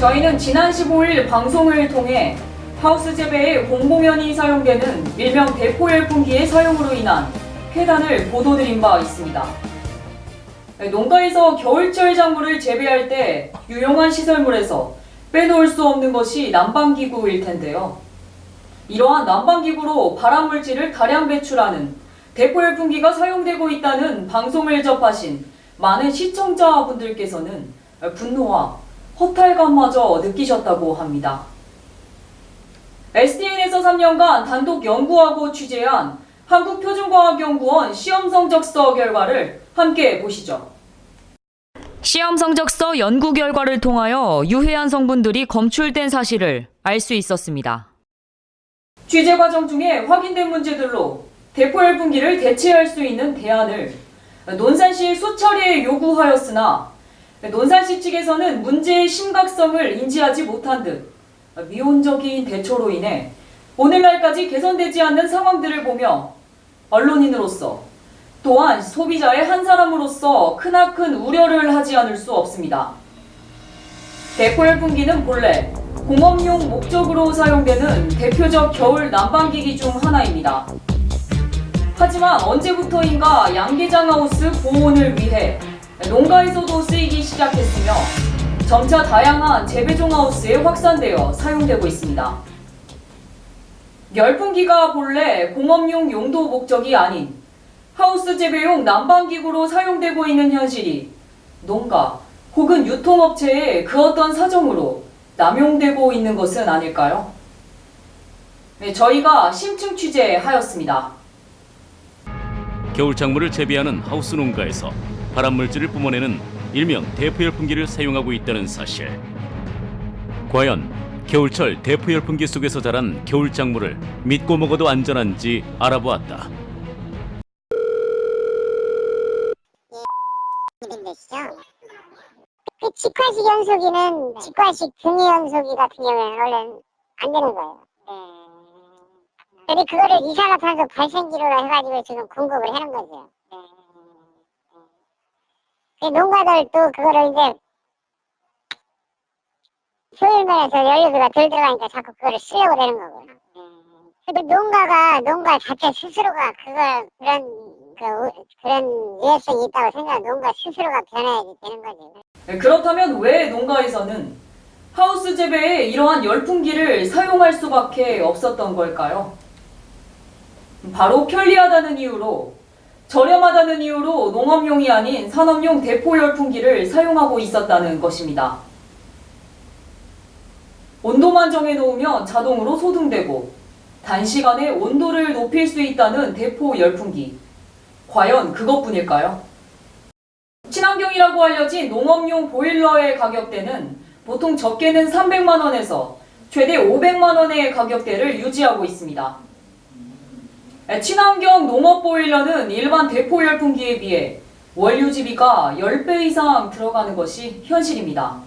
저희는 지난 15일 방송을 통해 하우스 재배에 공공연히 사용되는 일명 대포열풍기의 사용으로 인한 폐단을 보도드린 바 있습니다. 농가에서 겨울철 작물을 재배할 때 유용한 시설물에서 빼놓을 수 없는 것이 난방기구일 텐데요. 이러한 난방기구로 발암물질을 다량 배출하는 대포열풍기가 사용되고 있다는 방송을 접하신 많은 시청자분들께서는 분노와 허탈감마저 느끼셨다고 합니다. SDN에서 3년간 단독 연구하고 취재한 한국표준과학연구원 시험성적서 결과를 함께 보시죠. 시험성적서 연구 결과를 통하여 유해한 성분들이 검출된 사실을 알 수 있었습니다. 취재 과정 중에 확인된 문제들로 대포열풍기를 대체할 수 있는 대안을 논산시에 수차례 요구하였으나 논산시 측에서는 문제의 심각성을 인지하지 못한 듯 미온적인 대처로 인해 오늘날까지 개선되지 않는 상황들을 보며 언론인으로서 또한 소비자의 한 사람으로서 크나큰 우려를 하지 않을 수 없습니다. 대포열풍기는 본래 공업용 목적으로 사용되는 대표적 겨울 난방기기 중 하나입니다. 하지만 언제부터인가 양계장하우스 보온을 위해 농가에서도 쓰이기 시작했으며 점차 다양한 재배종 하우스에 확산되어 사용되고 있습니다. 열풍기가 본래 공업용 용도 목적이 아닌 하우스 재배용 난방기구로 사용되고 있는 현실이 농가 혹은 유통업체의 그 어떤 사정으로 남용되고 있는 것은 아닐까요? 네, 저희가 심층 취재하였습니다. 겨울 작물을 재배하는 하우스 농가에서 발암물질을 뿜어내는 일명 대포열풍기를 사용하고 있다는 사실. 과연 겨울철 대포열풍기 속에서 자란 겨울 작물을 믿고 먹어도 안전한지 알아보았다. 그 직화식 연소기는 직화식 등유 연소기 같은 경우에는 원래 안 되는 거예요. 근데 그거를 이산화탄소 발생기로 해가지고 지금 공급을 해놓은 거죠. 농가들도 그거를 이제 효율면에서 연료비가 덜 들어가니까 자꾸 그거를 쓰려고 되는 거고요. 근데 농가 자체 스스로가 그런 유해성이 있다고 생각하면 농가 스스로가 변해야지 되는 거지. 그렇다면 왜 농가에서는 하우스 재배에 이러한 열풍기를 사용할 수밖에 없었던 걸까요? 바로 편리하다는 이유로, 저렴하다는 이유로 농업용이 아닌 산업용 대포열풍기를 사용하고 있었다는 것입니다. 온도만 정해놓으면 자동으로 소등되고 단시간에 온도를 높일 수 있다는 대포열풍기. 과연 그것뿐일까요? 친환경이라고 알려진 농업용 보일러의 가격대는 보통 적게는 300만 원에서 최대 500만 원의 가격대를 유지하고 있습니다. 친환경 농업 보일러는 일반 대포열풍기에 비해 원료지비가 10배 이상 들어가는 것이 현실입니다.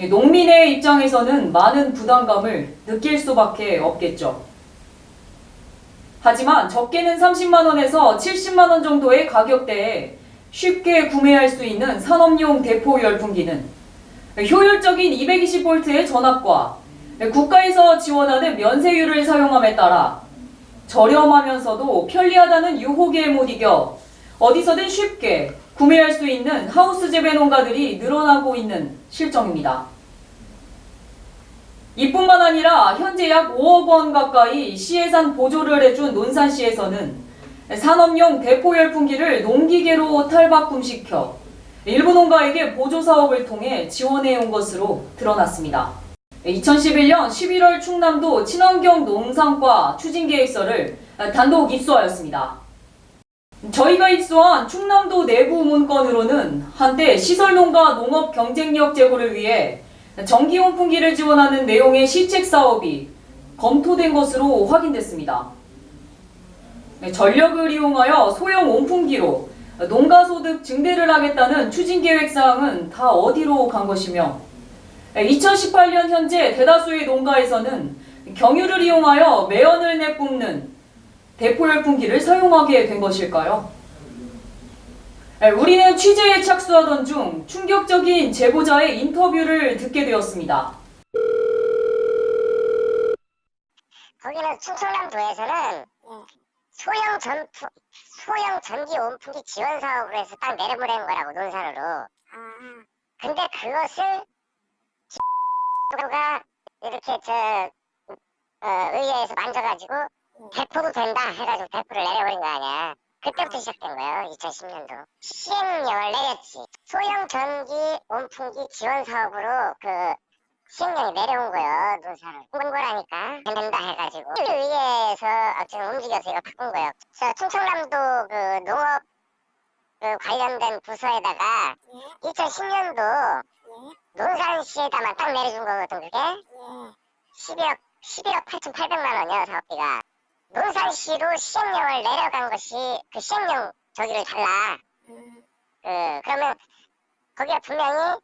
농민의 입장에서는 많은 부담감을 느낄 수밖에 없겠죠. 하지만 적게는 30만 원에서 70만 원 정도의 가격대에 쉽게 구매할 수 있는 산업용 대포열풍기는 효율적인 220V의 전압과 국가에서 지원하는 면세율을 사용함에 따라 저렴하면서도 편리하다는 유혹에 못 이겨 어디서든 쉽게 구매할 수 있는 하우스 재배 농가들이 늘어나고 있는 실정입니다. 이뿐만 아니라 현재 약 5억 원 가까이 시예산 보조를 해준 논산시에서는 산업용 대포열풍기를 농기계로 탈바꿈시켜 일부 농가에게 보조 사업을 통해 지원해온 것으로 드러났습니다. 2011년 11월 충남도 친환경 농산과 추진계획서를 단독 입수하였습니다. 저희가 입수한 충남도 내부 문건으로는 한때 시설농가 농업 경쟁력 제고를 위해 전기온풍기를 지원하는 내용의 시책 사업이 검토된 것으로 확인됐습니다. 전력을 이용하여 소형 온풍기로 농가소득 증대를 하겠다는 추진계획사항은 다 어디로 간 것이며 2018년 현재 대다수의 농가에서는 경유를 이용하여 매연을 내뿜는 대포열풍기를 사용하게 된 것일까요? 우리는 취재에 착수하던 중 충격적인 제보자의 인터뷰를 듣게 되었습니다. 거기는 충청남도에서는 소형 전기 온풍기 지원 사업으로 해서 딱 내려보낸 거라고, 논산으로. 근데 그것을 가 이렇게 의회에서 만져가지고 배포도 된다 해가지고 배포를 내려버린 거 아니야. 그때부터 시작된 거예요. 2010년도. 시행령을 내렸지. 소형 전기 온풍기 지원 사업으로 그 시행령이 내려온 거예요. 논산을. 그런 거라니까. 된다 해가지고. 의회에서 어쨌든 움직여서 이거 바꾼 거예요. 충청남도 그 농업 그 관련된 부서에다가 2010년도 논산시에다만 딱 내려준 거거든, 그게. 11억 8,800만 원이요, 사업비가. 논산시로 시행령을 내려간 것이 그 시행령 저기를 달라. 그러면 거기가 분명히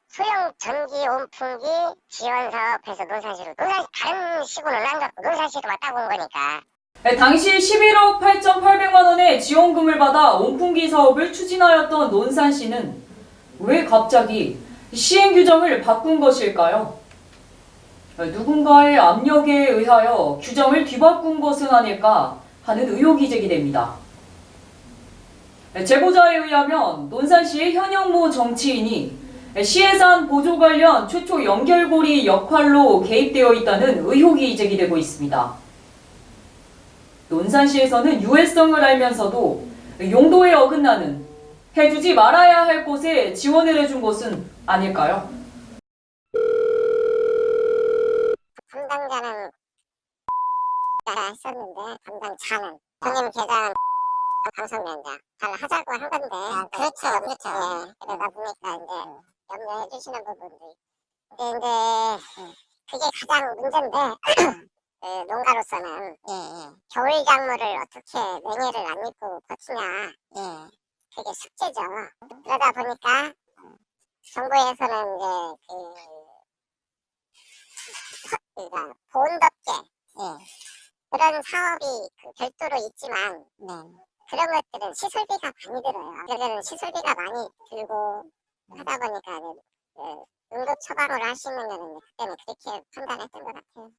소형 전기 온풍기 지원 사업해서 논산시로 다른 시군은 안 갖고 논산시로만 따고 온 거니까. 당시 11억 8,800만 원의 지원금을 받아 온풍기 사업을 추진하였던 논산시는 왜 갑자기 시행 규정을 바꾼 것일까요? 누군가의 압력에 의하여 규정을 뒤바꾼 것은 아닐까 하는 의혹이 제기됩니다. 제보자에 의하면 논산시의 현역모 정치인이 시예산 보조 관련 최초 연결고리 역할로 개입되어 있다는 의혹이 제기되고 있습니다. 논산시에서는 유해성을 알면서도 용도에 어긋나는 해주지 말아야 할 곳에 지원을 해준 것은 아닐까요? 담당자는 했었는데 담당자는 전임 계장 방송위원장 잘 하자고 한 건데. 그렇죠. 예, 그러다 보니까 이제 염려해 주시는 부분도 있고. 근데 이제 그게 가장 문제인데 그 농가로서는 겨울 작물을 어떻게 냉해를 안 입고 버티냐. 그게 숙제죠. 그러다 보니까 정부에서는 이제 그러니까 보온덮개 그런 사업이 별도로 있지만 그런 것들은 시설비가 많이 들어요. 그러면 시설비가 많이 들고 하다 보니까 응급 처방을 하시는 거는 그때는 그렇게 판단했던 것 같아요.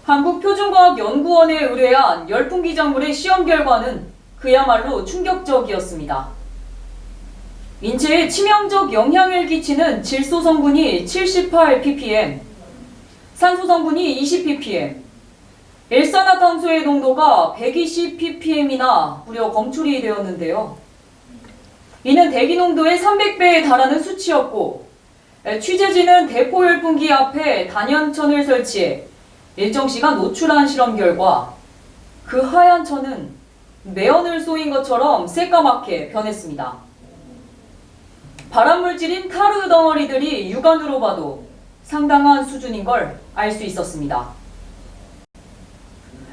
한국표준과학연구원에 의뢰한 열풍기 작물의 시험 결과는 그야말로 충격적이었습니다. 인체에 치명적 영향을 끼치는 질소 성분이 78ppm, 산소 성분이 20ppm, 일산화탄소의 농도가 120ppm이나 무려 검출이 되었는데요. 이는 대기 농도의 300배에 달하는 수치였고, 취재진은 대포열풍기 앞에 단연천을 설치해 일정 시간 노출한 실험 결과 그 하얀 천은 매연을 쏘인 것처럼 새까맣게 변했습니다. 발암물질인 타르 덩어리들이 육안으로 봐도 상당한 수준인 걸 알 수 있었습니다.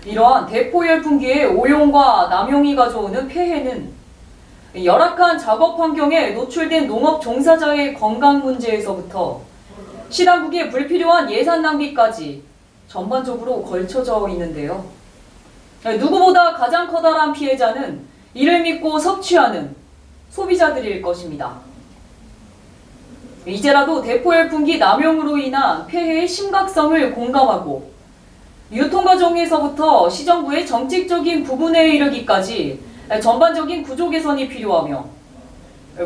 이러한 대포열풍기의 오용과 남용이 가져오는 폐해는 열악한 작업 환경에 노출된 농업 종사자의 건강 문제에서부터 시당국의 불필요한 예산 낭비까지 전반적으로 걸쳐져 있는데요. 누구보다 가장 커다란 피해자는 이를 믿고 섭취하는 소비자들일 것입니다. 이제라도 대포열풍기 남용으로 인한 폐해의 심각성을 공감하고 유통 과정에서부터 시정부의 정책적인 부분에 이르기까지 전반적인 구조 개선이 필요하며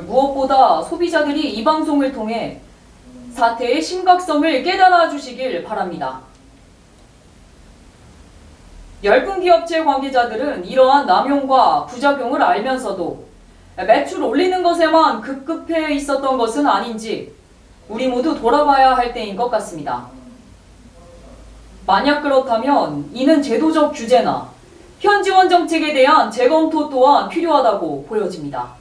무엇보다 소비자들이 이 방송을 통해 사태의 심각성을 깨달아 주시길 바랍니다. 열풍기 업체 관계자들은 이러한 남용과 부작용을 알면서도 매출 올리는 것에만 급급해 있었던 것은 아닌지 우리 모두 돌아봐야 할 때인 것 같습니다. 만약 그렇다면 이는 제도적 규제나 현지원 정책에 대한 재검토 또한 필요하다고 보여집니다.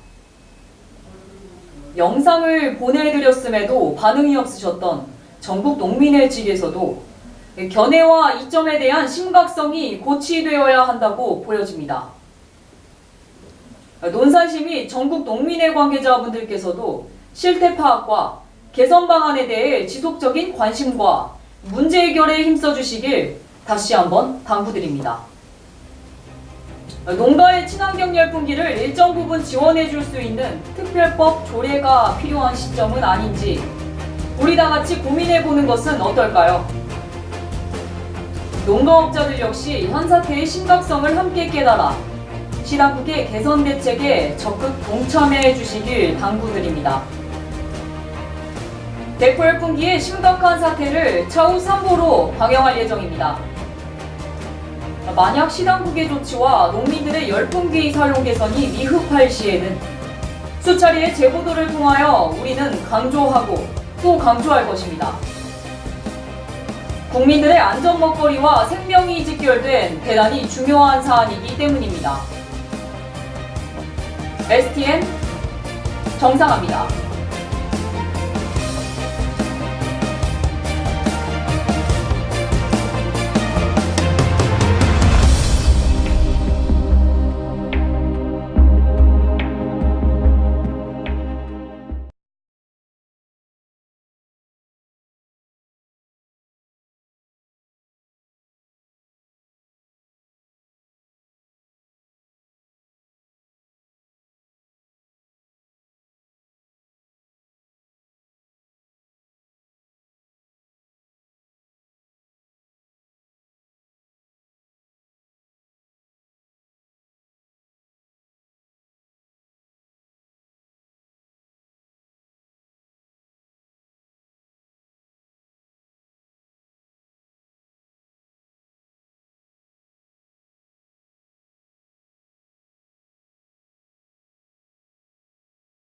영상을 보내드렸음에도 반응이 없으셨던 전국 농민의 측에서도 견해와 이점에 대한 심각성이 고치되어야 한다고 보여집니다. 논산시 및 전국 농민회 관계자분들께서도 실태 파악과 개선 방안에 대해 지속적인 관심과 문제 해결에 힘써주시길 다시 한번 당부드립니다. 농가의 친환경 열풍기를 일정 부분 지원해 줄 수 있는 특별법 조례가 필요한 시점은 아닌지 우리 다 같이 고민해 보는 것은 어떨까요? 농가업자들 역시 현 사태의 심각성을 함께 깨달아 시당국의 개선 대책에 적극 동참해 주시길 당부드립니다. 대포 열풍기의 심각한 사태를 차후 3보로 방영할 예정입니다. 만약 시당국의 조치와 농민들의 열풍기 사용 개선이 미흡할 시에는 수차례의 제보도를 통하여 우리는 강조하고 또 강조할 것입니다. 국민들의 안전 먹거리와 생명이 직결된 대단히 중요한 사안이기 때문입니다. STN 정상합니다.